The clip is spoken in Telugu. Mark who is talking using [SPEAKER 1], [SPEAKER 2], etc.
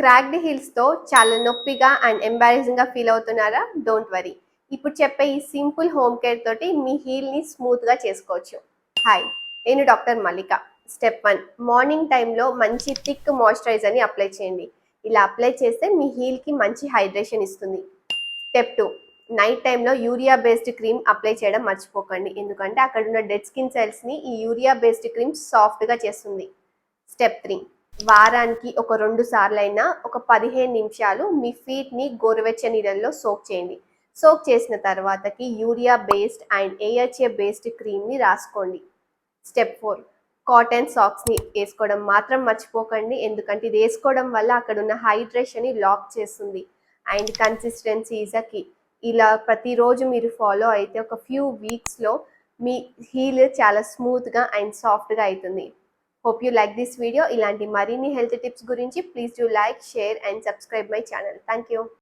[SPEAKER 1] క్రాక్డ్ హీల్స్తో చాలా నొప్పిగా అండ్ ఎంబారెసింగ్గా ఫీల్ అవుతున్నారా? Don't worry. ఇప్పుడు చెప్పే ఈ సింపుల్ హోమ్ కేర్ తోటి మీ హీల్ని స్మూత్గా చేసుకోవచ్చు. హాయ్, నేను డాక్టర్ మల్లిక. స్టెప్ 1, మార్నింగ్ టైంలో మంచి థిక్ మాయిశ్చరైజర్ని అప్లై చేయండి. ఇలా అప్లై చేస్తే మీ హీల్కి మంచి హైడ్రేషన్ ఇస్తుంది. స్టెప్ 2, నైట్ టైంలో యూరియా బేస్డ్ క్రీమ్ అప్లై చేయడం మర్చిపోకండి, ఎందుకంటే అక్కడ ఉన్న డెడ్ స్కిన్ సెల్స్ని ఈ యూరియా బేస్డ్ క్రీమ్ సాఫ్ట్గా చేస్తుంది. స్టెప్ 3, వారానికి ఒక 2 సార్లైనా ఒక 15 నిమిషాలు మీ ఫీట్ని గోరువెచ్చని నీళ్ళల్లో సోక్ చేయండి. సోక్ చేసిన తర్వాతకి urea based and AHA based క్రీమ్ని రాసుకోండి. స్టెప్ 4, కాటన్ సాక్స్ని వేసుకోవడం మాత్రం మర్చిపోకండి, ఎందుకంటే ఇది వేసుకోవడం వల్ల అక్కడ ఉన్న హైడ్రేషన్ని లాక్ చేస్తుంది. And consistency is a key. ఇలా ప్రతిరోజు మీరు ఫాలో అయితే ఒక ఫ్యూ వీక్స్లో మీ హీల్ చాలా స్మూత్గా అండ్ సాఫ్ట్గా అవుతుంది. Hope you like this video. ఇలాంటి మరిన్ని హెల్త్ టిప్స్ గురించి please do like, share and subscribe my channel. Thank you.